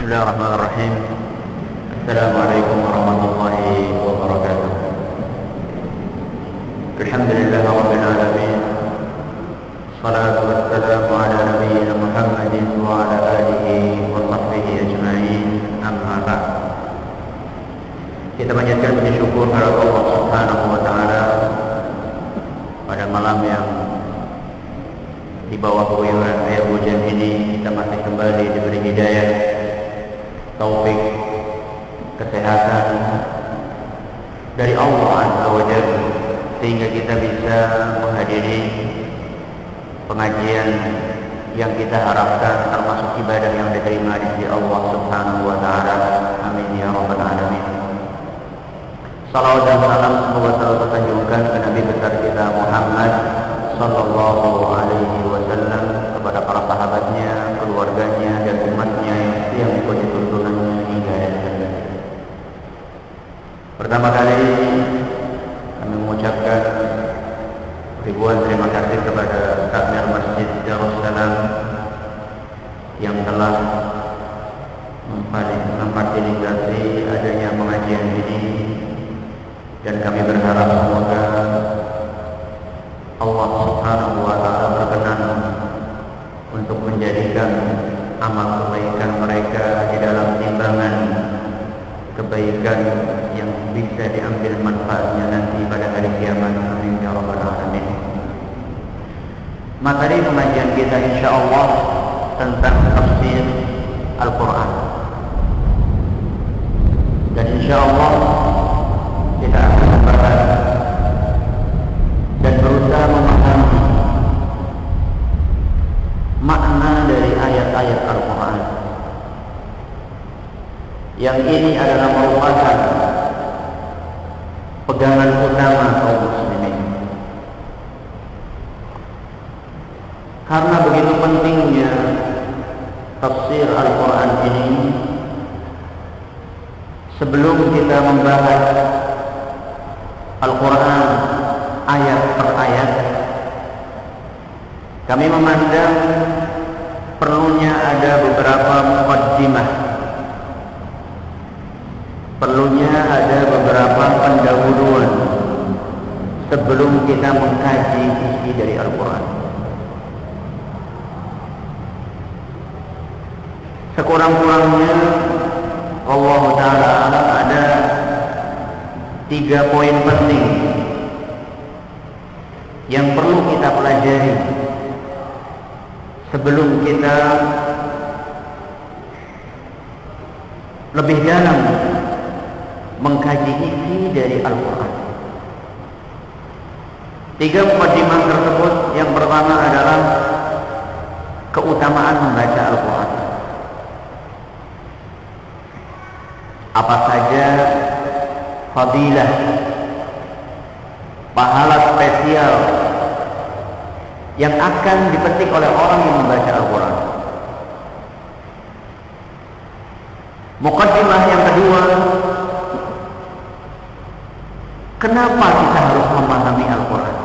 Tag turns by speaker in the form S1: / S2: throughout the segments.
S1: Bismillahirrahmanirrahim. Assalamualaikum warahmatullahi wabarakatuh. Alhamdulillahirabbil alamin. Salatu wassalamu ala nabiyyina Muhammadin wa ala alihi wa sahbihi ajma'in. Amma ba'd. Kita panjatkan puji syukur kepada Allah Subhanahu wa taala pada malam yang di bawah guyuran air hujan ini kita masih kembali diberi hidayah, taufik, kesehatan dari Allah Azza wa Jalla sehingga kita bisa menghadiri pengajian yang kita harapkan termasuk ibadah yang diterima di sisi Allah Subhanahu wa taala. Amin ya rabbal alamin. Salawat dan salam semoga selalu tersanjungkan ke Nabi besar kita Muhammad sallallahu alaihi wasallam, kepada para sahabatnya, keluarganya dan umatnya yang mengikuti tuntunannya hingga akhir hayat. Pertama kali kami mengucapkan ribuan terima kasih kepada Takmir Masjid Darussalam yang telah memfasilitasi adanya pengajian ini, dan kami berharap semoga Allah Subhanahu wa taala berkenan untuk menjadikan amal kebaikan mereka di dalam timbangan kebaikan yang bisa diambil manfaatnya nanti pada hari kiamat. Amin ya rabbal alamin. Materi pengajian kita insyaallah tentang tafsir Al-Quran, dan insyaallah kita akan membahas dan berusaha memahami makna dari ayat-ayat Al-Quran yang ini adalah merupakan pegangan utama kaum muslimin. Karena begitu pentingnya tafsir Al-Quran ini, sebelum kita membahas Al-Quran ayat per ayat, kami memandang perlunya ada beberapa muqaddimah, perlunya ada beberapa pendahuluan sebelum kita mengkaji isi dari Al-Quran. Sekurang-kurangnya Allah Ta'ala ada 3 poin penting yang perlu kita pelajari sebelum kita lebih dalam mengkaji isi dari Al-Quran. 3 muqaddimah tersebut, yang pertama adalah keutamaan membaca Al-Quran. Apa saja fadilah, pahala spesial yang akan dipetik oleh orang yang membaca Al-Quran. Muqaddimah yang kedua, kenapa kita harus memahami Al-Quran?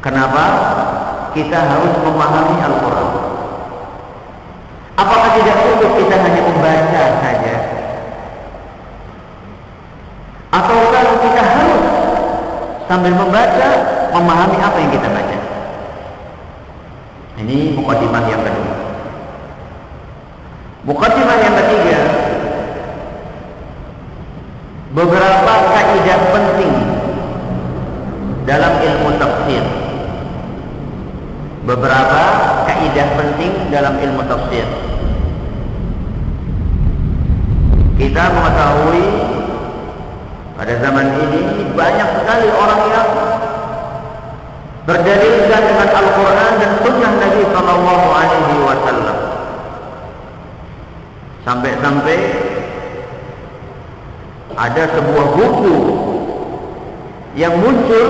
S1: Kenapa kita harus memahami Al-Quran? Apakah tidak cukup kita hanya membaca saja? Ataukah kita harus sambil membaca memahami apa yang kita baca? Ini muqaddimah yang kedua. Muqaddimah yang ketiga, beberapa kaidah penting dalam ilmu tafsir. Beberapa kaidah penting dalam ilmu tafsir. Kita mengetahui pada zaman ini banyak sekali orang yang berdalilkan dengan Al-Quran dan Sunnah Nabi Sallallahu Alaihi Wasallam. Sampai-sampai ada sebuah buku yang muncul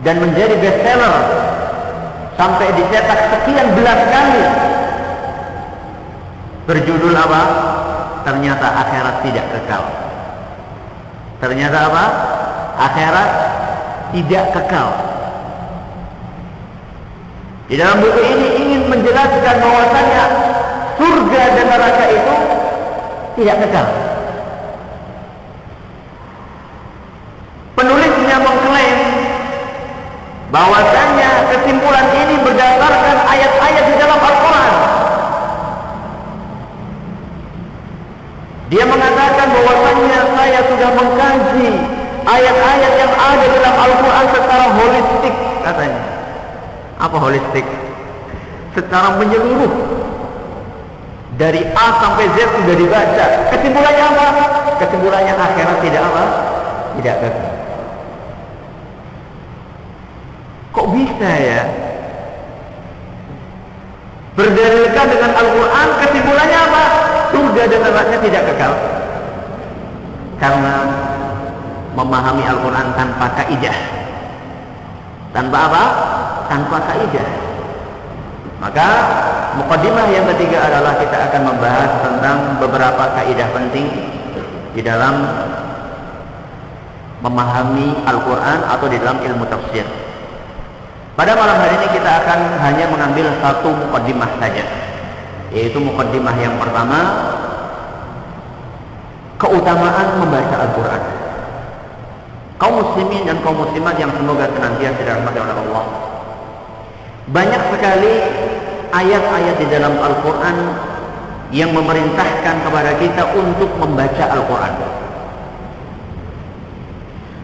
S1: dan menjadi bestseller sampai dicetak sekian belas kali. Berjudul apa? Ternyata akhirat tidak kekal. Ternyata apa? Akhirat tidak kekal. Di dalam buku ini ingin menjelaskan bahwasanya surga dan neraka itu tidak kekal. Penulisnya mengklaim bahwasanya kesimpulan ini berdasarkan ayat-ayat di dalam Al-Quran. Dia mengatakan bahwasanya saya sudah mengkaji ayat-ayat yang ada dalam Al-Quran secara holistik, katanya. Apa holistik? Secara menyeluruh. Dari A sampai Z sudah dibaca. Kesimpulannya apa? Kesimpulannya akhirat tidak apa? Tidak kekal. Kok bisa ya? Berdalilkan dengan Al-Quran, kesimpulannya apa? Surga dan neraka tidak kekal. Karena memahami Al-Quran tanpa kaidah. Tanpa apa? Tanpa kaidah. Maka muqaddimah yang ketiga adalah kita akan membahas tentang beberapa kaidah penting di dalam memahami Al-Quran atau di dalam ilmu tafsir. Pada malam hari ini kita akan hanya mengambil satu muqaddimah saja, yaitu muqaddimah yang pertama, keutamaan membaca Al-Quran. Kaum muslimin dan kaum muslimat yang semoga senantiasa dirahmati oleh Allah, banyak sekali ayat-ayat di dalam Al-Quran yang memerintahkan kepada kita untuk membaca Al-Quran.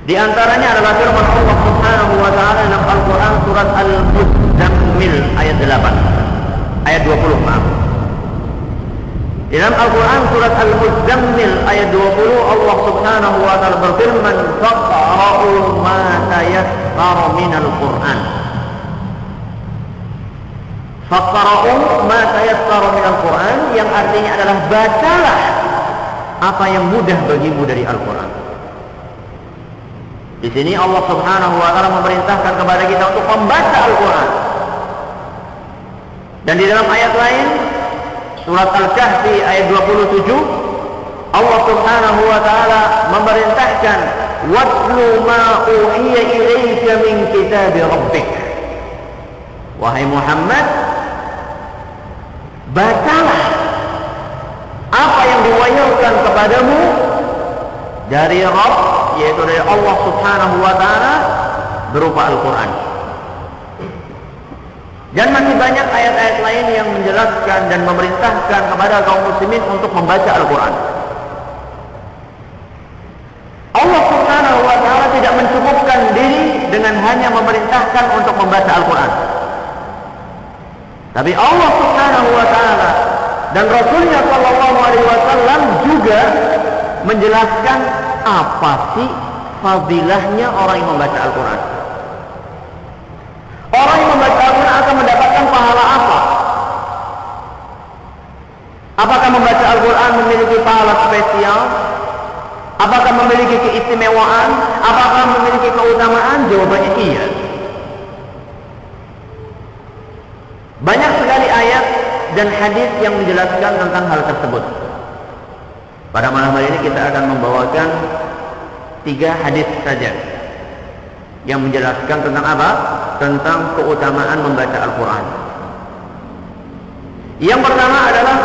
S1: Di antaranya adalah firman Allah Subhanahu wa taala dalam Al-Quran surat Al-Muzzammil ayat 8, ayat 20, maaf. Di dalam Al-Quran surat Al-Muzzammil ayat 20 Allah Subhanahu wa taala berfirman, "Faqra'u ma tayassara minal Qur'an." Faqra'u ma tayassara minal Qur'an, yang artinya adalah bacalah apa yang mudah bagimu dari Al-Quran. Di sini Allah Subhanahu wa taala memerintahkan kepada kita untuk membaca Al-Quran. Dan di dalam ayat lain surat Al-Kahfi ayat 27 Allah Subhanahu wa taala memerintahkan, "Watlu ma uhiya ilaika min kitab rabbik." Wahai Muhammad, bacalah apa yang diwahyukan kepadamu dari Rabb, yaitu dari Allah Subhanahu wa taala berupa Al-Quran. Dan masih banyak ayat-ayat lain yang menjelaskan dan memerintahkan kepada kaum muslimin untuk membaca Al-Quran. Allah Subhanahu wa taala tidak mencukupkan diri dengan hanya memerintahkan untuk membaca Al-Quran, tapi Allah Subhanahu wa taala dan Rasulnya sallallahu alaihi wasallam juga menjelaskan apa sih fadilahnya orang yang membaca Al-Quran. Orang yang membaca Al-Quran akan mendapatkan pahala apa? Apakah membaca Al-Quran memiliki pahala spesial? Apakah memiliki keistimewaan? Apakah memiliki keutamaan? Jawabannya iya. Banyak sekali ayat dan hadis yang menjelaskan tentang hal tersebut. Pada malam hari ini kita akan membawakan 3 hadis saja yang menjelaskan tentang apa? Tentang keutamaan membaca Al-Quran. Yang pertama adalah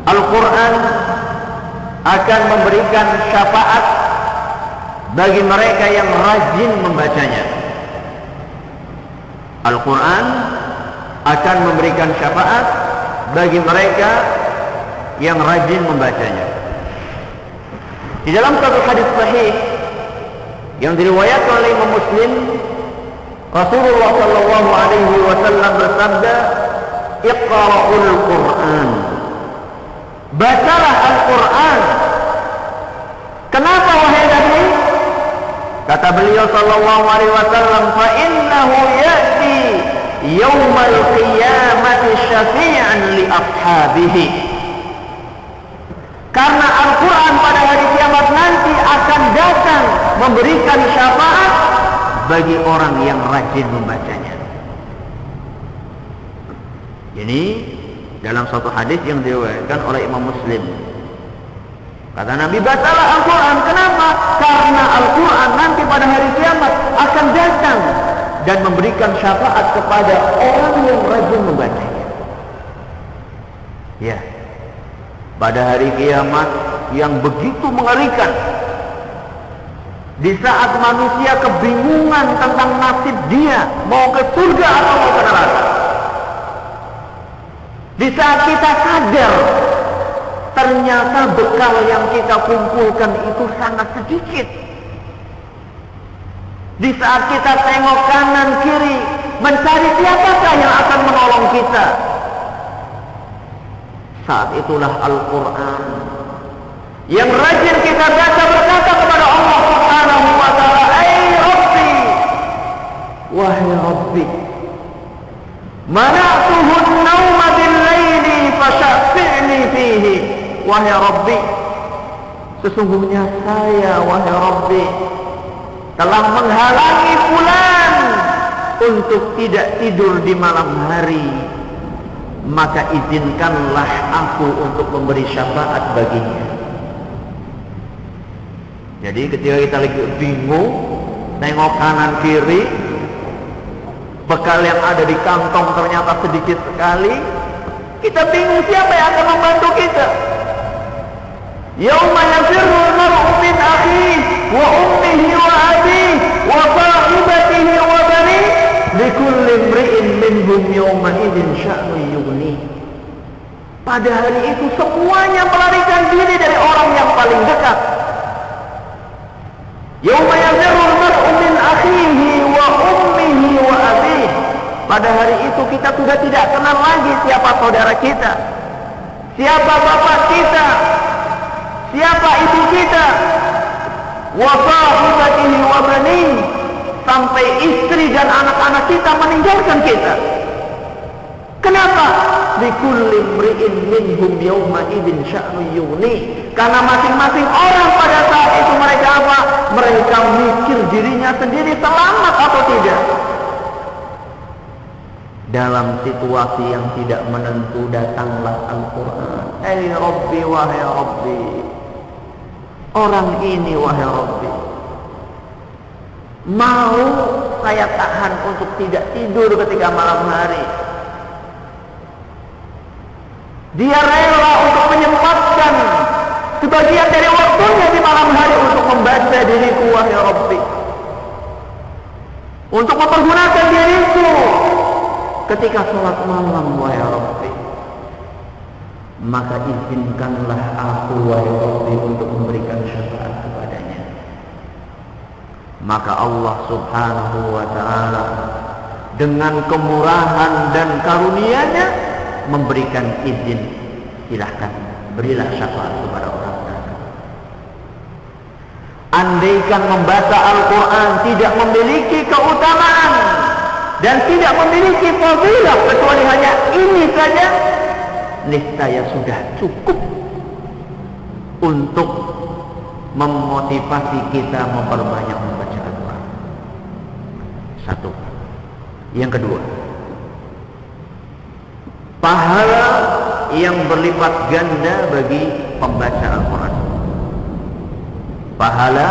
S1: Al-Quran akan memberikan syafaat bagi mereka yang rajin membacanya. Al-Quran akan memberikan syafaat bagi mereka yang rajin membacanya. Di dalam satu hadis sahih yang diriwayatkan oleh Imam Muslim, Rasulullah sallallahu alaihi wasallam bersabda, "Iqra'ul Qur'an." Bacalah Al-Quran. Kenapa wahai Nabi? Kata beliau sallallahu alaihi wasallam, "Fa innahu ya'ti yaumal qiyamati syafi'an li ashabihi." Karena Al-Quran pada hari kiamat nanti akan datang memberikan syafaat bagi orang yang rajin membacanya. Ini dalam suatu hadis yang diriwayatkan oleh Imam Muslim. Kata Nabi, bacalah Al-Quran. Kenapa? Karena Al-Quran nanti pada hari kiamat akan datang dan memberikan syafaat kepada orang yang rajin membacanya. Ya, pada hari kiamat yang begitu mengerikan, di saat manusia kebingungan tentang nasib dia, mau ke surga atau mau ke neraka. Di saat kita sadar ternyata bekal yang kita kumpulkan itu sangat sedikit. Di saat kita tengok kanan kiri mencari siapakah yang akan menolong kita, saat itulah Al-Quran yang rajin kita baca berkata kepada Allah Subhanahu wa ta'ala, "Ai Rabbi, wahai Rabbi, mana'tuhun nawma bil-laili fasyafi'ni fihi." Wahai Rabbi, sesungguhnya saya, wahai Rabbi, telah menghalangi fulan untuk tidak tidur di malam hari, maka izinkanlah aku untuk memberi syafaat baginya. Jadi ketika kita lagi bingung, tengok kanan kiri, bekal yang ada di kantong ternyata sedikit sekali, kita bingung siapa yang akan membantu kita. Yauma yafirru al-mar'u min akhihi wa ummihi wa abihi wa sahibatihi wa banihi likulli imri'in minhum yawma idzin sya'nun yughni. Pada hari itu semuanya melarikan diri dari orang yang paling dekat. Yauma yafirru al-mar'u min akhihi wa ummihi wa abihi. Pada hari itu kita sudah tidak kenal lagi siapa saudara kita, siapa bapak kita, siapa ibu kita, wa sahibatihi wa bani, sampai istri dan anak-anak kita meninggalkan kita. Kenapa? Likulli imri'in minhum yawma idzin sya'nun yughni. Karena masing-masing orang pada saat itu mereka apa? Mereka mikir dirinya sendiri selamat atau tidak. Dalam situasi yang tidak menentu datanglah Al-Quran. Ai Rabbi, wahai Rabbi, orang ini wahai Rabbi, mau saya tahan untuk tidak tidur ketika malam hari. Dia rela untuk menyempatkan sebagian dari waktunya di malam hari untuk membaca diriku wahai Rabbi, untuk mempergunakan diriku ketika sholat malam wahai Rabbi. Maka izinkanlah aku wahai Rabbi untuk memberikan syafaat kepadanya. Maka Allah Subhanahu wa ta'ala dengan kemurahan dan karunia-Nya memberikan izin, silahkan berilah syafaat kepada orang tersebut. Andaikan membaca Al-Quran tidak memiliki keutamaan dan tidak memiliki fadilah kecuali hanya ini saja, niscaya sudah cukup untuk memotivasi kita memperbanyak membaca Al-Quran. Satu. Yang kedua, pahala yang berlipat ganda bagi pembaca Al-Quran. Pahala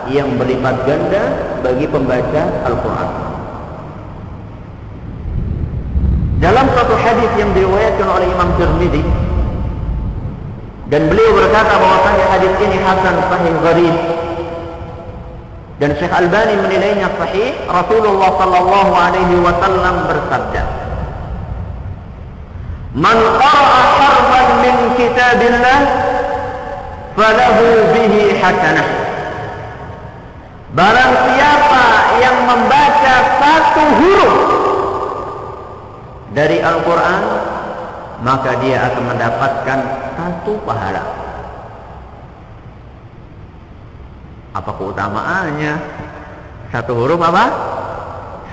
S1: yang berlipat ganda bagi pembaca Al-Quran. Dalam satu hadis yang diriwayatkan oleh Imam Tirmidzi, dan beliau berkata bahwasanya hadis ini hasan sahih gharib, dan Syekh Albani menilainya sahih. Rasulullah sallallahu alaihi wasallam bersabda, "Man qara'a harfan min kitabillah falahu bihi hasanah." Barang siapa yang membaca satu huruf dari Al-Quran, maka dia akan mendapatkan satu pahala. Apa keutamaannya? Satu huruf apa?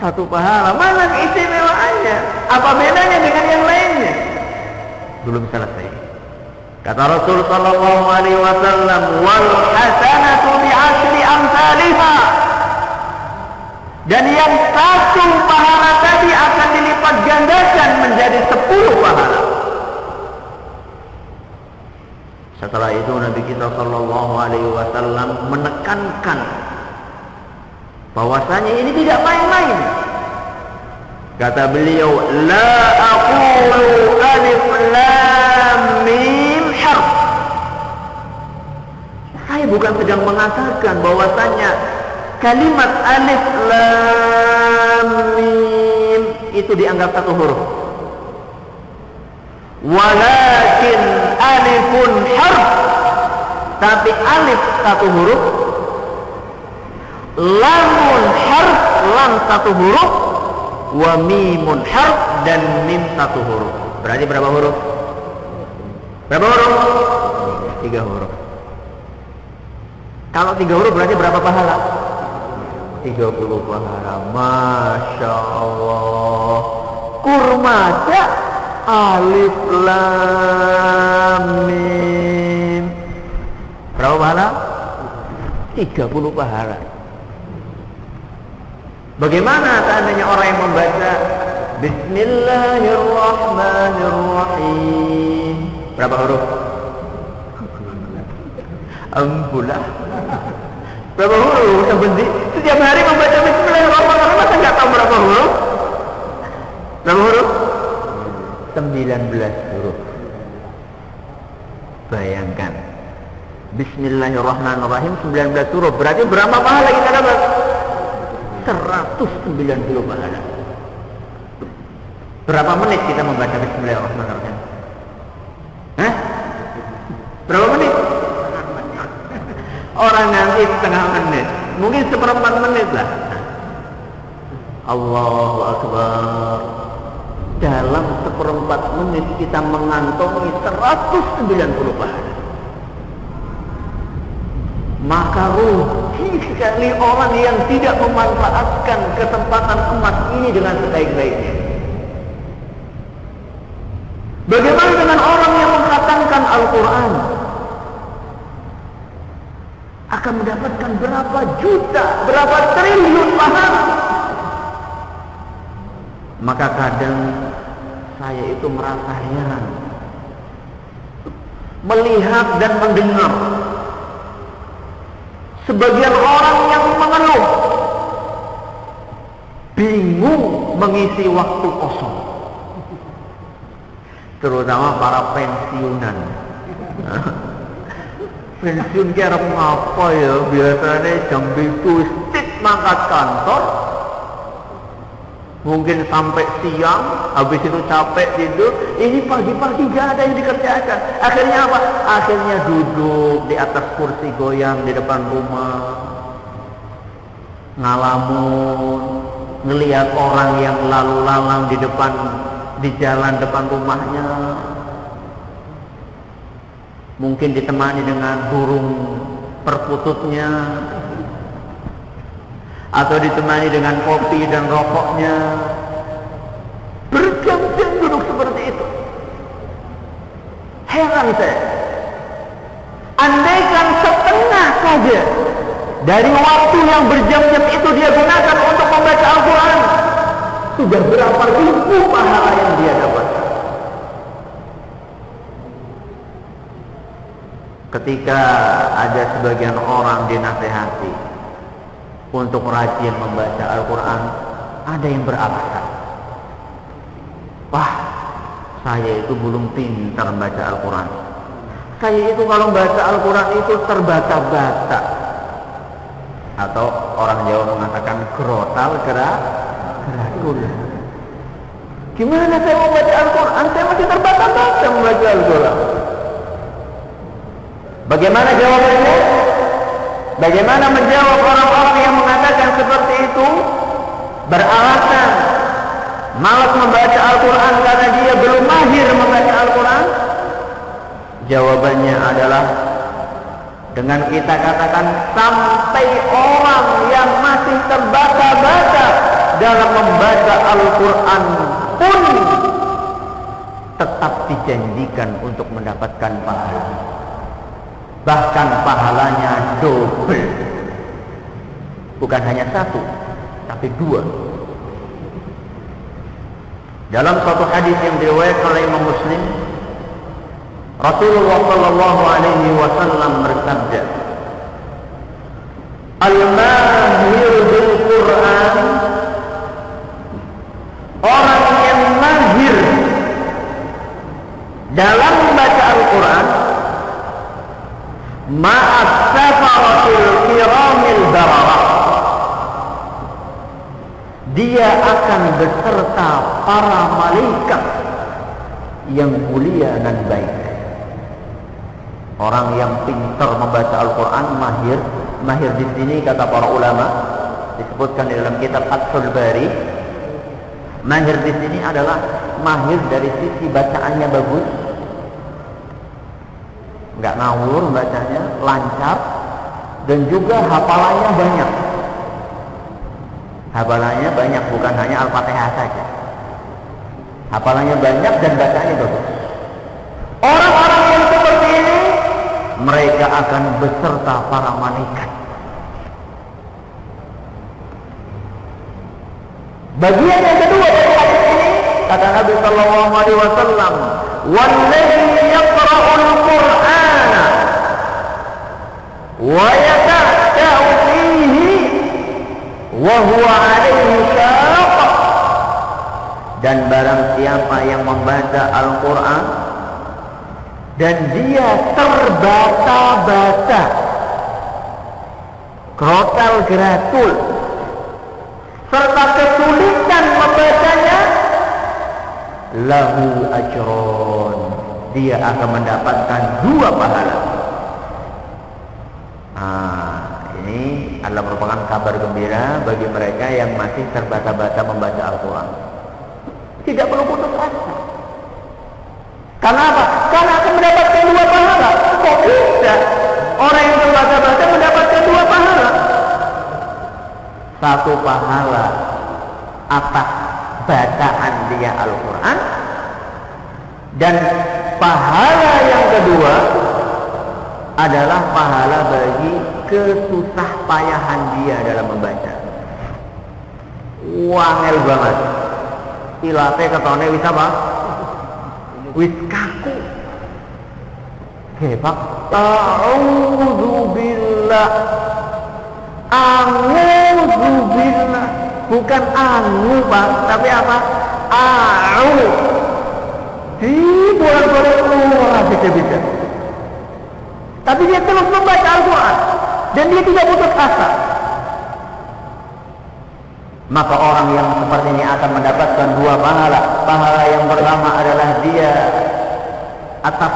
S1: Satu pahala. Mana keistimewaannya? Apa bedanya dengan yang lainnya? Belum selesai. Kata Rasul sallallahu alaihi wasallam, "Wal hasanatu bi'ashri amsalha." Dan yang satu pahala tadi akan dilipat gandakan menjadi 10 pahala. Setelah itu Nabi kita sallallahu alaihi wasallam menekankan bahwasanya ini tidak main-main. Kata beliau, la aqulu alif lam mim harf. Saya bukan sedang mengatakan bahwasanya kalimat alif lam mim itu dianggap satu huruf. Walakin alifun harf. Tapi alif satu huruf, lamun harf, lam satu huruf, wa mimun harf, dan mim satu huruf. Berarti berapa huruf? Berapa huruf? 3 huruf. Kalau 3 huruf berarti berapa pahala? 30 pahala. Masya Allah. Kurmaca alif lam mim. Berapa pahala? 30 pahala. Bagaimana seandainya orang yang membaca Bismillahirrahmanirrahim? Berapa huruf? Ambulah. Berapa huruf? Setiap hari membaca Bismillahirrahmanirrahim, masa nggak tahu berapa huruf? Berapa huruf? 19 huruf. Bayangkan, Bismillahirrahmanirrahim 19 huruf. Berarti berapa pahala kita dapat? 190 pahala. Berapa menit kita membaca Bismillahirrahmanirrahim? Hah? Berapa menit? Orang nanti setengah menit, mungkin 1/4 menit lah. Allahu Akbar. Dalam 1/4 menit kita mengantongi 190 pahala. Maka rugi sekali orang yang tidak memanfaatkan kesempatan emas ini dengan sebaik-baiknya. Bagaimana dengan orang yang mengkhatamkan Al-Quran? Akan mendapatkan berapa juta, berapa triliun pahala. Maka kadang saya itu merasa heran melihat dan mendengar sebagian orang yang mengeluh, bingung mengisi waktu kosong, terutama para pensiunan. Pensiun kira ngapa ya? Biasanya jam 7 stik mangkat kantor, mungkin sampai siang, habis itu capek tidur. Ini pagi-pagi gak ada yang dikerjakan. Akhirnya apa? Akhirnya duduk di atas kursi goyang di depan rumah, ngalamun, ngelihat orang yang lalu lalang di jalan depan rumahnya. Mungkin ditemani dengan burung perkututnya, atau ditemani dengan kopi dan rokoknya. Berjam-jam duduk seperti itu. Heran saya. Andaikan setengah saja dari waktu yang berjam-jam itu dia gunakan untuk membaca Al-Quran, sudah berapa ribu pahala yang dia dapat. Ketika ada sebagian orang dinasehati untuk rajin membaca Al-Quran, ada yang beralasan, wah, saya itu belum pintar membaca Al-Quran. Saya itu kalau membaca Al-Quran itu terbata-bata. Atau orang Jawa mengatakan grotal gerakul. Gimana saya mau baca Al-Quran? Saya masih terbata-bata membaca Al-Quran. Bagaimana jawabannya? Bagaimana menjawab orang-orang yang mengatakan seperti itu? Beralasan malas membaca Al-Quran karena dia belum mahir membaca Al-Quran. Jawabannya adalah dengan kita katakan, sampai orang yang masih terbata-bata dalam membaca Al-Quran pun tetap dijanjikan untuk mendapatkan pahala. Bahkan pahalanya double. Bukan hanya 1, tapi 2. Dalam suatu hadis yang diriwayatkan oleh Imam Muslim, Rasulullah sallallahu alaihi wasallam bersabda, Al-mahir bil Quran, dalam membaca Al-Quran ma'as safaratil kiramil bararah, dia akan beserta para malaikat yang mulia dan baik. Orang yang pintar membaca Al-Quran, mahir di sini kata para ulama, disebutkan di dalam kitab Fathul Bari, mahir di sini adalah mahir dari sisi bacaannya bagus, nggak ngawur bacanya, lancar, dan juga hafalannya banyak. Hafalannya banyak, bukan hanya Al-Fatihah saja. Hafalannya banyak dan bacaannya bagus. Orang-orang yang seperti ini, mereka akan beserta para malaikat. Bagian yang kedua dari hadis ini, kata Nabi sallallahu alaihi wasallam, "Walladzi yaqra'ul Qur'ana wa yata'u fihi wa huwa 'alaihi syaq." Dan barang siapa yang membaca Al-Quran dan dia terbata-bata, grotal-gratul, serta kesulitan membacanya, lahu ajron, dia akan mendapatkan 2 pahala. Ini adalah merupakan kabar gembira bagi mereka yang masih terbata-bata membaca Al-Quran. Tidak perlu putus asa. Karena apa? Karena akan mendapatkan 2 pahala. Kok bisa orang yang terbata-bata mendapatkan 2 pahala? 1 pahala atas bacaan dia Al-Quran, dan pahala yang kedua adalah pahala bagi kesusah payahan dia dalam membaca. Wangel banget, ilate ketone wis apa? Wis kaku. Hebak. A'udzubillah. A'udzubillah. Bukan anu, Bang, tapi apa? A'u. Bolak-balik keluar bisa-bisa. Tapi dia terus membaca Al-Quran dan dia tidak putus asa. Maka orang yang seperti ini akan mendapatkan 2 pahala. Pahala yang pertama adalah dia atas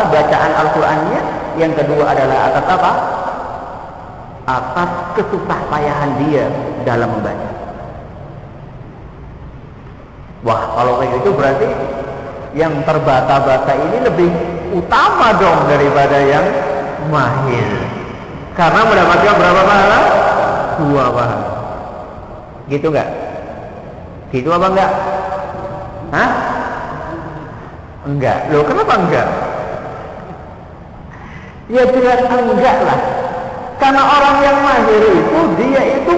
S1: bacaan Al-Qurannya. Yang kedua adalah atas apa? Atas kesusah payahan dia dalam membaca. Wah, kalau kayak gitu berarti yang terbata-bata ini lebih utama dong daripada yang mahir. Karena mendapatkan berapa pahala? 2 pahala. Gitu enggak? Gitu apa enggak? Hah? Enggak. Loh, kenapa enggak? Ya jelas enggak lah. Karena orang yang mahir itu, dia itu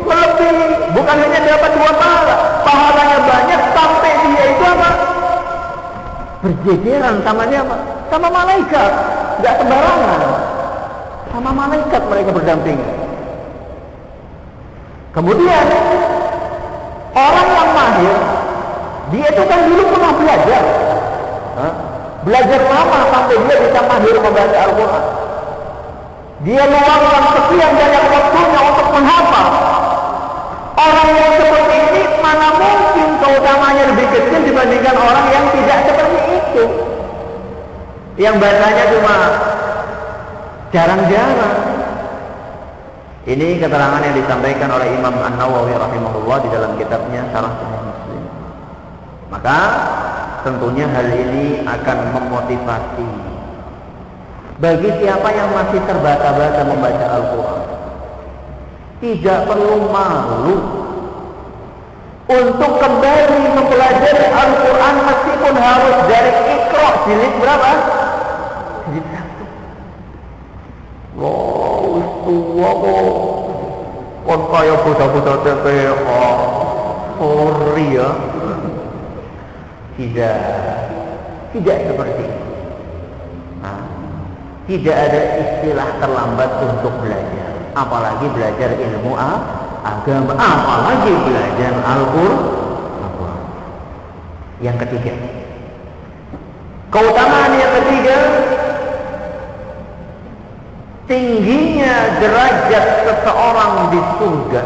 S1: melebihi, bukan hanya dapat 2 pahala, pahalanya banyak, sampai dia itu apa? Berjejeran sama apa? Sama malaikat. Enggak sembarangan. Sama malaikat mereka berdampingan. Kemudian orang yang mahir, dia itu kan dulu pernah belajar, belajar lama sampai dia bisa mahir membaca Al-Quran. Dia meluangkan sekian banyak waktunya untuk menghafal. Orang yang seperti ini mana mungkin keutamanya lebih kecil dibandingkan orang yang tidak seperti itu, yang bacanya cuma jarang-jarang. Ini keterangan yang disampaikan oleh Imam An-Nawawi rahimahullah di dalam kitabnya Syarah Sahih Muslim. Maka tentunya hal ini akan memotivasi bagi siapa yang masih terbata-bata membaca Al-Quran. Tidak perlu malu untuk kembali mempelajari Al-Quran, meskipun harus dari Iqra jilid berapa? Jilid 1. Wow, tua kok. Kon kaya bocah-bocah TPA. Sorry ya. Tidak seperti itu. Tidak ada istilah terlambat untuk belajar, apalagi belajar ilmu agama, apalagi belajar Al-Quran. Yang ketiga, Keutamaan yang ketiga, tingginya derajat seseorang di surga.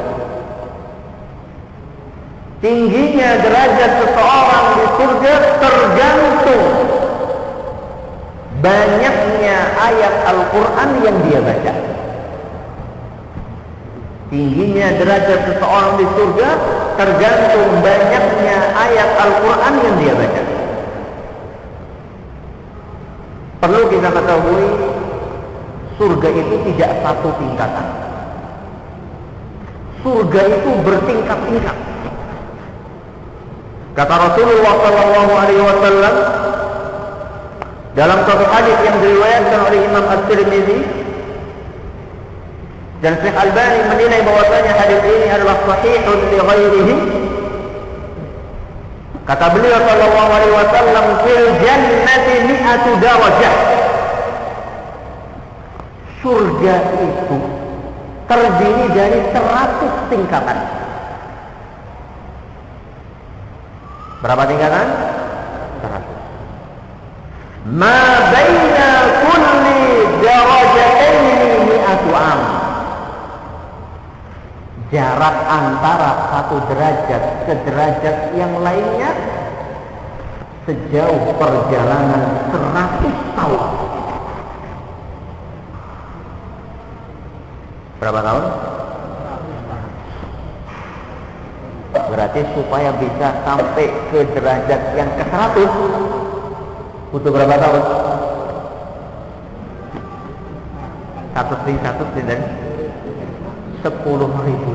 S1: Tingginya derajat seseorang di surga tergantung banyaknya ayat Al-Quran yang dia baca. Tingginya derajat seseorang di surga tergantung banyaknya ayat Al-Quran yang dia baca. Perlu kita ketahui, surga itu tidak satu tingkatan. Surga itu bertingkat-tingkat. Kata Rasulullah SAW dalam satu hadis yang diriwayatkan oleh Imam At-Tirmidzi, dan Syekh Albani menilai bahwasanya hadis ini adalah sahihun li ghairihi. Kata beliau sallallahu alaihi wasallam, fil jannati mi'atu darajah. Surga itu terdiri dari 100 tingkatan. Berapa tingkatan? 100. Ma baina kulli darajataini mi'atu am. Jarak antara satu derajat ke derajat yang lainnya sejauh perjalanan 100 tahun. Berapa tahun? Berarti supaya bisa sampai ke derajat yang ke 100 butuh berapa tahun? 100 dan 10.000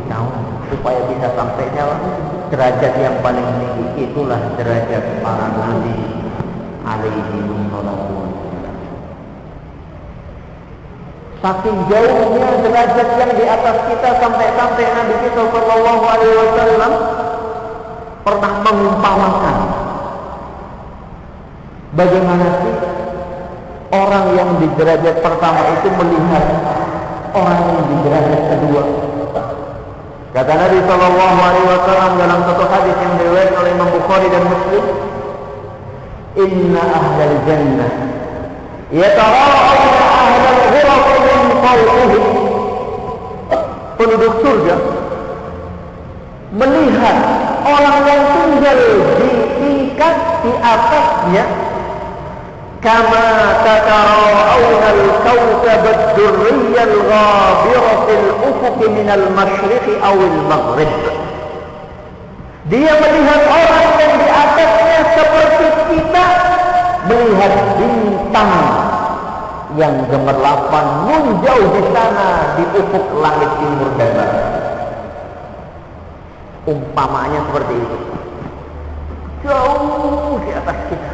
S1: tahun supaya bisa sampai derajat yang paling tinggi. Itulah derajat para nabi alaihi wassalam. Saking jauhnya derajat yang di atas kita sampai Nabi kita sallallahu alaihi wasallam pernah mengumpamakan bagaimana sih orang yang di derajat pertama itu melihat orang yang di derajat kedua. Kata Nabi sallallahu alaihi wasallam dalam satu hadis yang diriwayatkan oleh Imam Bukhari dan Muslim, "Inna ahlal jannah yatara'awna ahlal ghuraf min fawqihim." Penduduk surga melihat orang yang tinggal di tingkat di atasnya, kama tatara'awna al-kawkab ad-durriy al-ghabira fil ufuq min al-masyriq aw al-maghrib. Dia melihat orang yang di atasnya seperti kita melihat bintang yang gemerlapan menjauh di sana di ufuk langit timur dan barat. Umpamanya seperti itu, jauh di atas kita.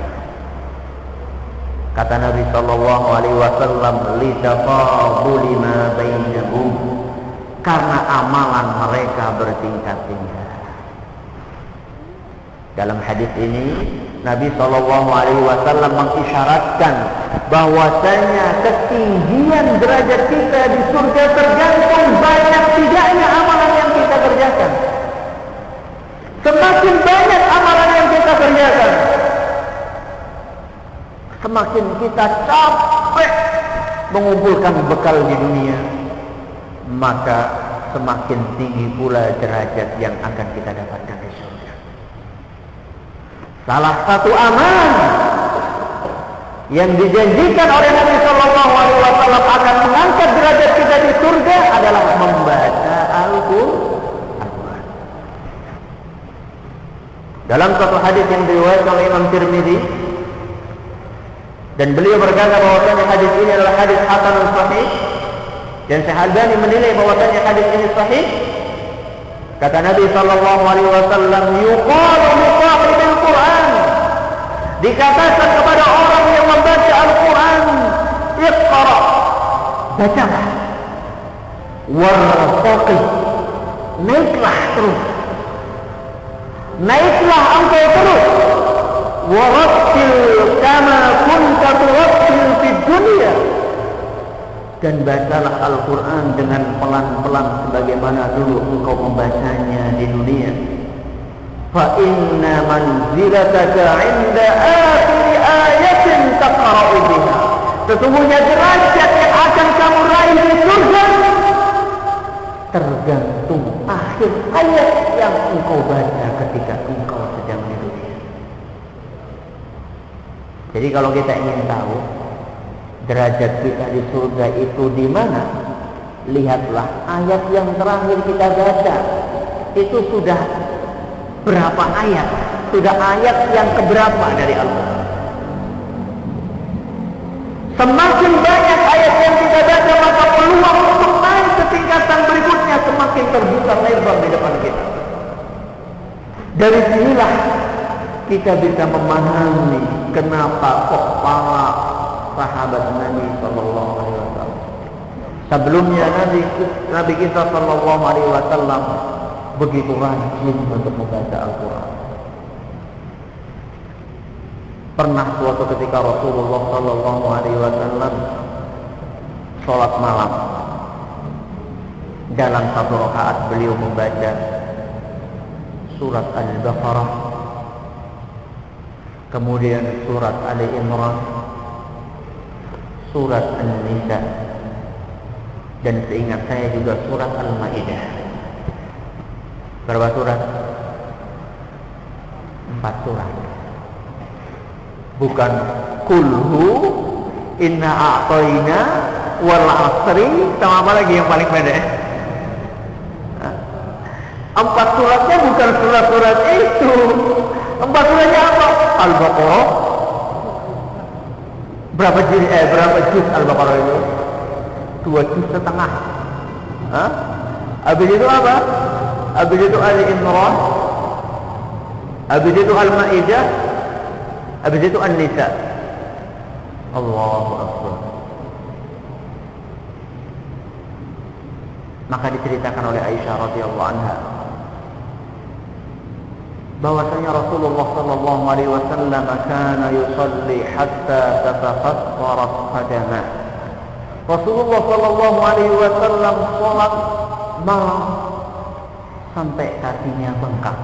S1: Kata Nabi sallallahu alaihi wasallam, litafaduli ma bainahum, karena amalan mereka bertingkat-tingkat. Dalam hadis ini Nabi sallallahu alaihi wasallam mengisyaratkan bahwasanya ketinggian derajat kita di surga tergantung banyak tidaknya amalan yang kita kerjakan. Semakin banyak amalan yang kita kerjakan, semakin kita capek mengumpulkan bekal di dunia, maka semakin tinggi pula derajat yang akan kita dapatkan di surga. Salah satu amalan yang dijanjikan oleh Nabi Sallallahu Alaihi Wasallam akan mengangkat derajat kita di surga adalah membaca Al-Quran. Dalam satu hadis yang diriwayatkan oleh Imam Tirmidzi, dan beliau berkata bahwasanya hadis ini adalah hadis hasan sahih, dan Syekh Albani menilai bahwasanya hadis ini sahih. Kata Nabi sallallahu alaihi wasallam, yuqalu li sahibil Quran, dikatakan kepada orang yang membaca Al-Quran, iqra, bacalah, wartaqi, naiklah terus, naiklah engkau terus, warattil kama kunta turattil fid dunya, dan bacalah Al-Quran dengan pelan-pelan sebagaimana dulu engkau membacanya di dunia. Fa inna manzilataka 'inda akhir ayatin Sesungguhnya derajat yang akan kamu raih di surga tergantung akhir ayat yang engkau baca ketika engkau sedang di dunia. Jadi kalau kita ingin tahu derajat kita di surga itu di mana, lihatlah ayat yang terakhir kita baca. Itu sudah berapa ayat? Sudah ayat yang keberapa dari Al-Quran? Semakin banyak ayat yang kita baca, maka peluang untuk naik ke tingkatan berikutnya semakin terbuka lebar di depan kita. Dari sinilah kita bisa memahami kenapa kok para sahabat Nabi Sallallahu Alaihi Wasallam sebelumnya Nabi kita Sallallahu Alaihi Wasallam begitu rajin untuk membaca Al-Quran. Pernah suatu ketika Rasulullah Sallallahu Alaihi Wasallam sholat malam, dalam satu rakaat beliau membaca surat Al-Baqarah, kemudian surat Ali Imran, surat An-Nisa, dan seingat saya juga surat Al-Maidah. Berapa surat? 4 surat. Bukan kulhu, inna a'toina, wal asri, sama apa lagi yang paling pendek? 4 suratnya bukan surat-surat itu. 4 suratnya apa? Al-Baqarah. Berapa juz Al-Baqarah itu? 2,5 juz. Habis itu apa? Habis itu Ali Imran. Habis itu Al-Maidah. Habis itu An-Nisa. Allahu Akbar. Maka diceritakan oleh Aisyah radhiyallahu anha bahwasanya Rasulullah sallallahu alaihi wasallam kana yusalli hatta tatafakkarat qadamah. Rasulullah sallallahu alaihi wasallam salat malam sampai kakinya bengkak.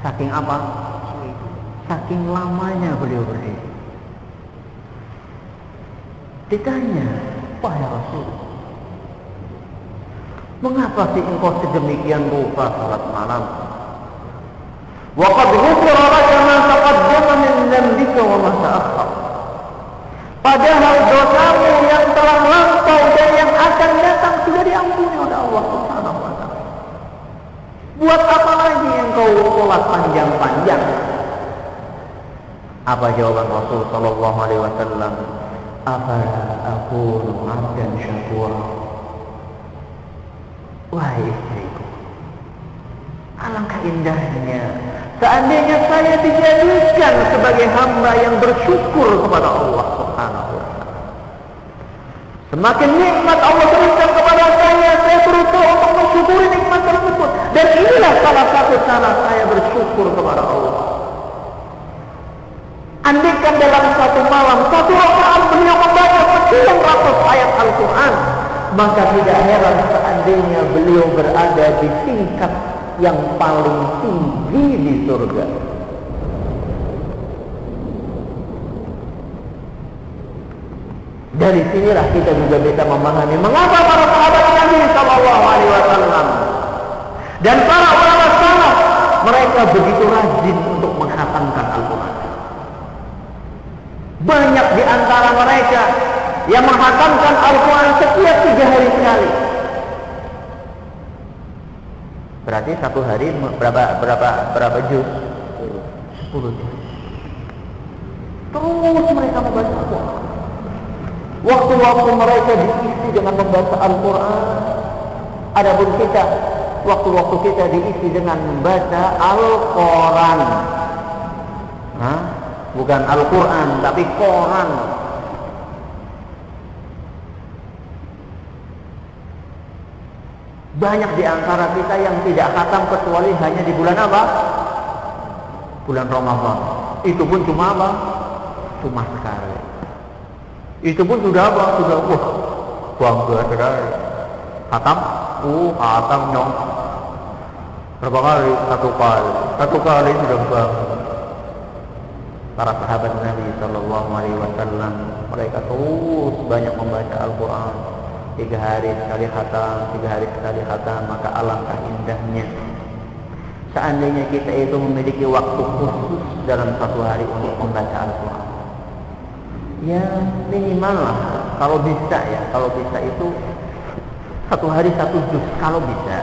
S1: Saking apa? Saking lamanya beliau berdiri. Ditanya, wahai Rasul, mengapa sih engkau sedemikian rupa salat malam? Wa qad ghufira laka ma taqaddama min dhanbika wa ma ta'akhkhar. Padahal dosamu yang telah lampau dan yang akan datang sudah diampuni oleh Allah Subhanahu wa taala. Buat apa lagi engkau salat panjang-panjang? Apa jawaban Rasul sallallahu alaihi wasallam? Afala akunu 'abdan syakura. Wahai istriku, alangkah indahnya seandainya saya dijadikan sebagai hamba yang bersyukur kepada Allah Subhanahu wa taala. Semakin nikmat Allah berikan kepada saya berusaha untuk mensyukuri nikmat tersebut. Dan inilah salah satu cara saya bersyukur kepada Allah. Andaikan dalam satu malam, satu rakaat beliau membaca sekian ratus ayat Al-Quran, maka tidak heran seandainya beliau berada di tingkat yang paling tinggi di surga. Dari sinilah kita juga bisa memahami mengapa para sahabat Nabi Sallallahu Alaihi Wasallam dan para ulama salaf mereka begitu rajin untuk menghatamkan Al-Quran. Banyak di antara mereka yang menghatamkan Al-Quran setiap 3 hari sekali. Berarti satu hari berapa juz? 10 juz. Terus mereka membaca Al-Quran. Waktu-waktu mereka diisi dengan membaca Al-Quran. Adapun kita, waktu-waktu kita diisi dengan membaca Al-Quran. Bukan Al-Quran, tapi Quran. Banyak di antara kita yang tidak khatam kecuali hanya di bulan apa? Bulan Ramadan. Itu pun cuma apa? Cuma sekali. Itu pun sudah apa? Sudah bangga sekali. Khatam? Khatam nyong. Berapa kali? 1 kali. 1 kali sudah bangga. para sahabat Nabi Shallallahu Alaihi Wasallam, mereka terus banyak membaca Al-Quran. 3 hari sekali khatam, 3 hari sekali khatam. Maka alangkah indahnya seandainya kita itu memiliki waktu khusus dalam 1 hari untuk membaca Al-Quran. Ya minimal lah, kalau bisa ya, kalau bisa itu 1 hari 1 juz, kalau bisa.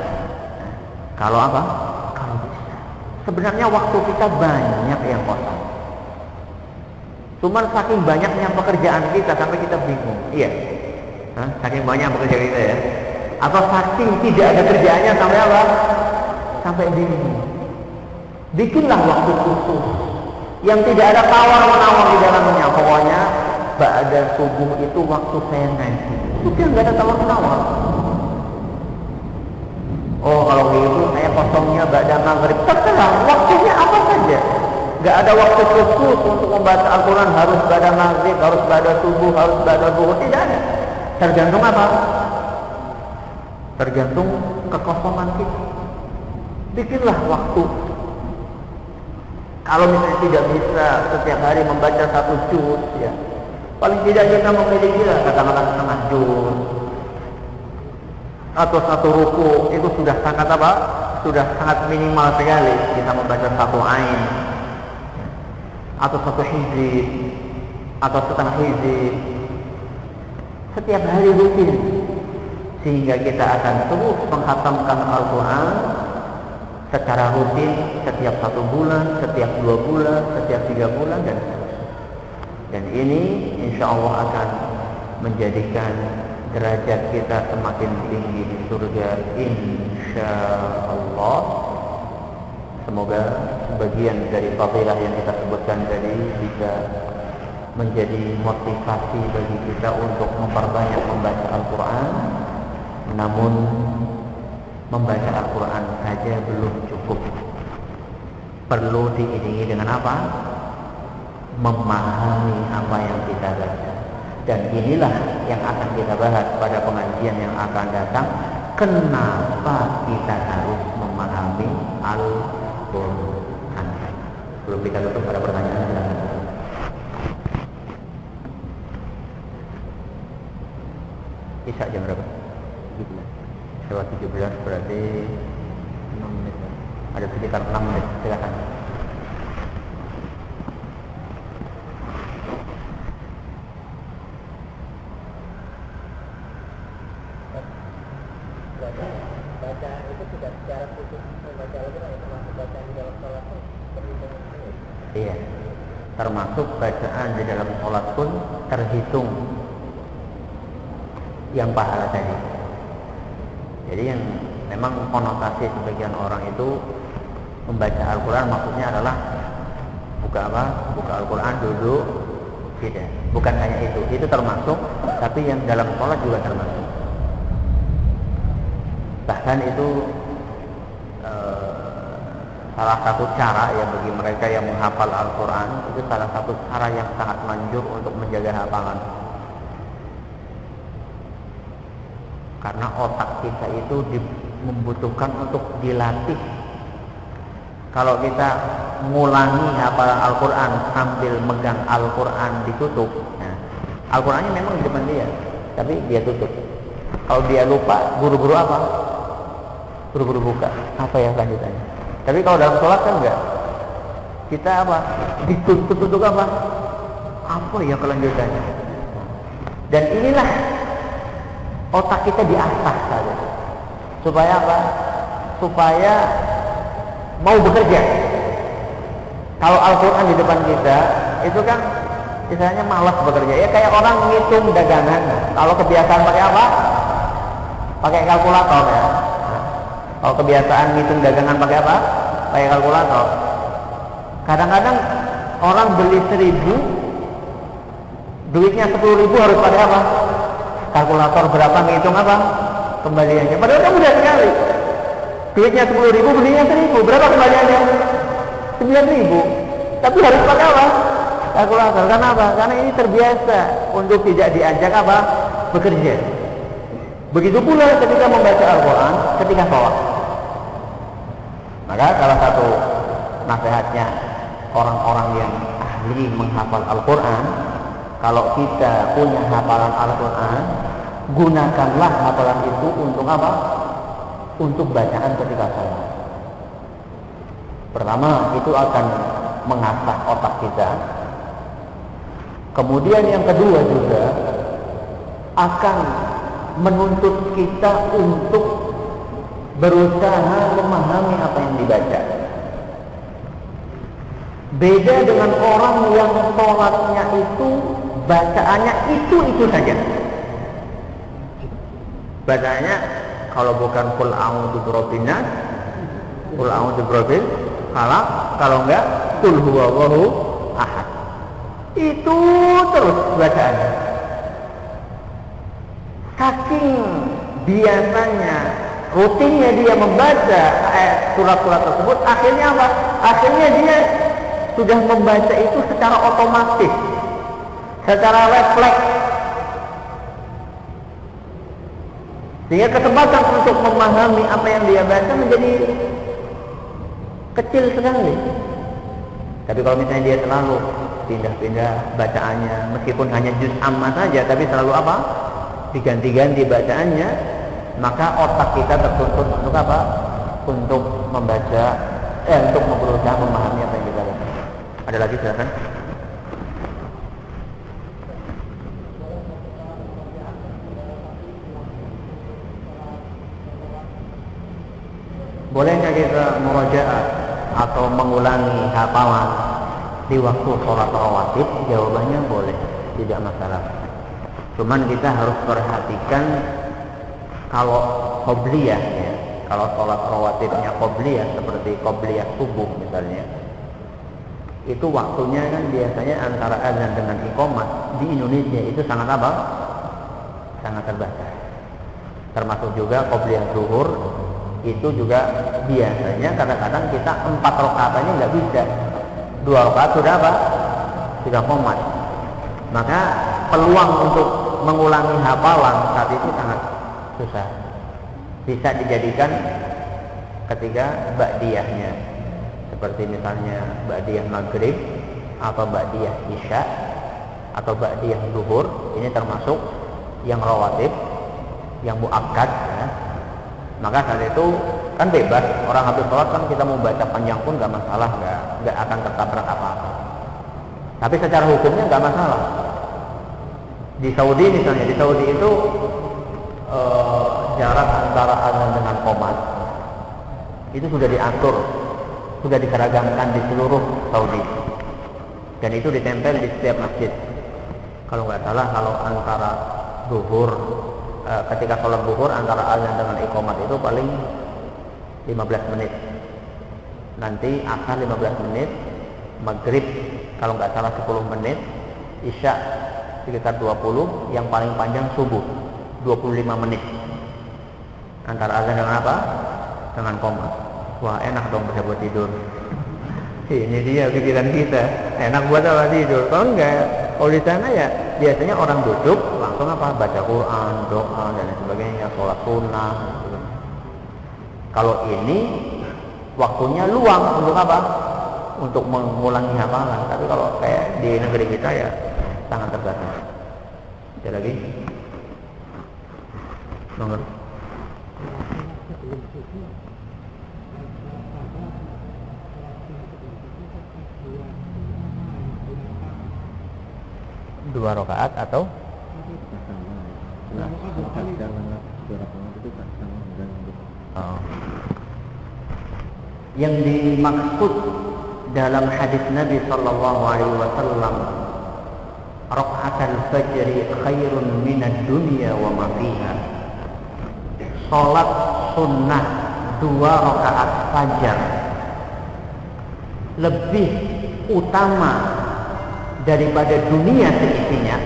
S1: Kalau apa? Kalau bisa. Sebenarnya waktu kita banyak yang kosong. Cuman saking banyaknya pekerjaan kita sampai kita bingung. Iya. Saking banyak pekerjaan kita ya. Atau saking tidak ada kerjaannya sampai apa? Sampai bingung. Bikinlah waktu khusus yang tidak ada tawar-menawar di dalamnya. Pokoknya ba'da subuh itu waktu saya ngaji. Sudah nggak ada tawar-menawar. Oh kalau gitu saya kosongnya ba'da maghrib. Terserah waktunya apa saja. Nggak ada waktu khusus untuk membaca Al-Quran harus ba'da maghrib, harus ba'da subuh, harus ba'da zuhur. Tidak ada. Tergantung apa? Tergantung kekosongan kita. Bikinlah waktu. Kalau misalnya tidak bisa setiap hari membaca 1 juz, ya paling tidak kita memiliki lah katakanlah setengah juz atau 1 ruku, itu sudah sangat apa? Sudah sangat minimal sekali. Kita membaca 1 ain atau 1 hizib atau setengah hizib setiap hari rutin, sehingga kita akan terus menghatamkan Al-Quran secara rutin setiap 1 bulan, setiap 2 bulan, setiap 3 bulan dan seterusnya. Dan ini insya Allah akan menjadikan derajat kita semakin tinggi di surga insya Allah. Semoga sebagian dari fadilah yang kita sebutkan tadi bisa menjadi motivasi bagi kita untuk memperbanyak membaca Al-Quran. Namun membaca Al-Quran saja belum cukup. Perlu diiringi dengan apa? Memahami apa yang kita baca. Dan inilah yang akan kita bahas pada pengajian yang akan datang. Kenapa kita harus memahami Al-Quran? Belum kita tutup, ada pertanyaan silakan. Isya jam berapa? 17 berarti 6 menit. Ada sekitar 6 menit, silakan. Baca itu tidak secara khusus membaca Al-Quran, termasuk bacaan di dalam sholat pun terhitung. Iya, termasuk bacaan di dalam sholat pun terhitung yang pahala tadi. Jadi yang memang konotasi sebagian orang itu membaca Al-Quran maksudnya adalah buka apa? Buka Al-Quran duduk, tidak. Bukan hanya itu termasuk, tapi yang dalam sholat juga termasuk. Bahkan itu salah satu cara ya bagi mereka yang menghafal Al-Quran, itu salah satu cara yang sangat manjur untuk menjaga hafalan. Karena otak kita itu membutuhkan untuk dilatih. Kalau kita ngulangi hafalan Al-Quran sambil megang Al-Quran ditutup, nah, Al-Qurannya memang di depan dia, tapi dia tutup. Kalau dia lupa, buru-buru apa? Buru-buru buka. Apa ya lanjutannya? Tapi kalau dalam sholat kan enggak. Kita apa? Ditutup untuk apa? Apa ya kelanjutannya? Dan inilah otak kita diasah saja. Supaya apa? Supaya mau bekerja. Kalau Al-Quran di depan kita, itu kan misalnya malas bekerja. Ya kayak orang ngitung dagangan. Kalau kebiasaan pakai apa? Pakai kalkulator ya. Kalau kebiasaan ngitung dagangan pakai apa? Pakai kalkulator. Kadang-kadang orang beli 1.000, duitnya 10.000 harus pakai apa? Kalkulator berapa, ngitung apa? Kembaliannya. Padahal kan mudah sekali. Duitnya 10.000, belinya 1.000. Berapa kembaliannya? 9.000. Tapi harus pakai apa? Kalkulator. Karena apa? Karena ini terbiasa untuk tidak diajak apa? Bekerja. Begitu pula ketika membaca Al-Quran, ketika sholat. Maka salah satu nasihatnya orang-orang yang ahli menghafal Al-Quran, kalau kita punya hafalan Al-Quran, gunakanlah hafalan itu untuk apa? Untuk bacaan ketika sholat. Pertama, itu akan mengasah otak kita. Kemudian yang kedua juga akan menuntut kita untuk berusaha memahami apa yang dibaca. Beda dengan orang yang sholatnya itu bacaannya itu saja. Bacaannya kalau bukan qul a'udzu birabbin nas, qul a'udzu birabbil falaq, kalau enggak qul huwallahu ahad. Itu terus bacaannya. Saking biasanya rutinnya dia membaca surat-surat tersebut, akhirnya apa? Akhirnya dia sudah membaca itu secara otomatis, secara refleks, sehingga kesempatan untuk memahami apa yang dia baca menjadi kecil sekali. Tapi kalau misalnya dia selalu pindah-pindah bacaannya, meskipun hanya juz amma saja, tapi selalu apa? Diganti-ganti bacaannya, maka otak kita tertuntut untuk apa? Untuk membaca, untuk berusaha memahami apa yang kita baca. Ada lagi, silakan. Bolehkah kita murojaah atau mengulangi hafalan di waktu sholat rawatib? Jawabannya boleh, tidak masalah. Cuman kita harus perhatikan kalau qobliyah ya, kalau sholat rawatibnya qobliyah seperti qobliyah subuh misalnya, itu waktunya kan biasanya antara azan dengan iqamah di Indonesia itu sangat apa? Sangat terbatas. Termasuk juga qobliyah zuhur, itu juga biasanya kadang-kadang kita 4 rakaat aja nggak bisa, 2 rakaat sudah apa? Sudah qomat. Maka peluang untuk mengulangi hafalan saat itu sangat susah. Bisa dijadikan ketika ba'diyahnya, seperti misalnya ba'diyah maghrib atau ba'diyah isya atau ba'diyah zuhur, ini termasuk yang rawatib, yang muakkad ya. Maka saat itu kan bebas, orang habis sholat kan kita mau baca panjang pun nggak masalah, nggak akan tertabrak apa-apa. Tapi secara hukumnya nggak masalah. Di Saudi misalnya, di Saudi itu jarak antara azan dengan qomat itu sudah diatur, sudah diseragamkan di seluruh Saudi, dan itu ditempel di setiap masjid. Kalau nggak salah, kalau antara zuhur, ketika sholat zuhur antara azan dengan iqamat itu paling 15 menit, nanti asar 15 menit, maghrib kalau nggak salah 10 menit, isya sekitar 20, yang paling panjang subuh 25 menit antara azan dengan apa? Dengan qomat. Wah, enak dong bisa buat tidur. Ini dia pikiran kita, enak buat apa? Tidur. Kalau enggak, kalau di sana ya biasanya orang duduk langsung apa? Baca Quran, doa dan lain sebagainya, sholat sunnah gitu. Kalau ini waktunya luang untuk apa? Untuk mengulangi hafalan. Tapi kalau kayak di negeri kita ya sangat terbatas. Ada lagi? Nomor 2 rakaat atau yang dimaksud dalam hadis Nabi sallallahu alaihi wasallam, rakaatul fajri khairun minad dunya wa ma fiha. Salat sunnah 2 rakaat fajar lebih utama daripada dunia seisinya.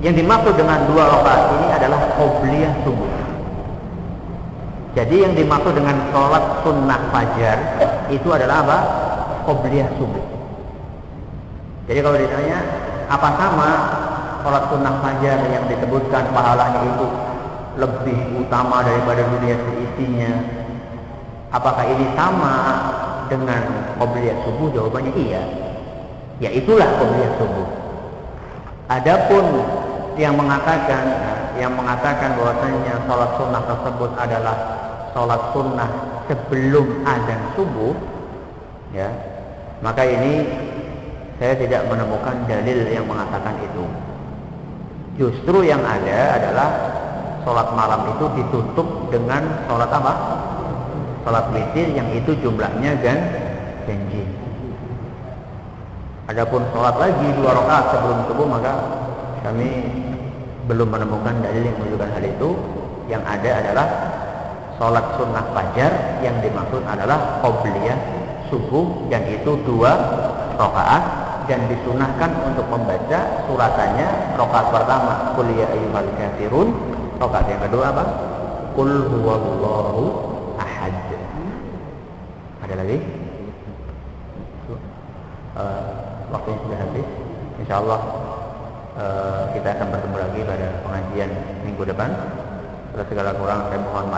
S1: Yang dimaksud dengan 2 rakaat ini adalah qobliyah subuh. Jadi yang dimaksud dengan sholat sunnah fajar itu adalah apa? Qobliyah subuh. Jadi kalau ditanya apa sama sholat sunnah fajar yang disebutkan pahalanya itu lebih utama daripada dunia seisinya, apakah ini sama dengan qobliyah subuh? Jawabannya iya. Ya itulah qobliyah subuh. Adapun yang mengatakan bahwasanya sholat sunnah tersebut adalah sholat sunnah sebelum azan subuh, ya, maka ini saya tidak menemukan dalil yang mengatakan itu. Justru yang ada adalah sholat malam itu ditutup dengan sholat apa? Sholat witir yang itu jumlahnya ganjil. Adapun sholat lagi 2 rakaat sebelum subuh, maka kami belum menemukan dalil yang menunjukkan hal itu. Yang ada adalah sholat sunnah fajar yang dimaksud adalah qobliyah subuh, dan itu 2 rakaat, dan disunahkan untuk membaca suratannya rakaat pertama qul ya ayyuhal kafirun, rakaat yang kedua apa? Qul huwallahu ahad. Ada lagi? Waktunya sudah habis. Insyaallah kita akan bertemu lagi pada pengajian minggu depan. Atas segala kurang saya mohon maaf.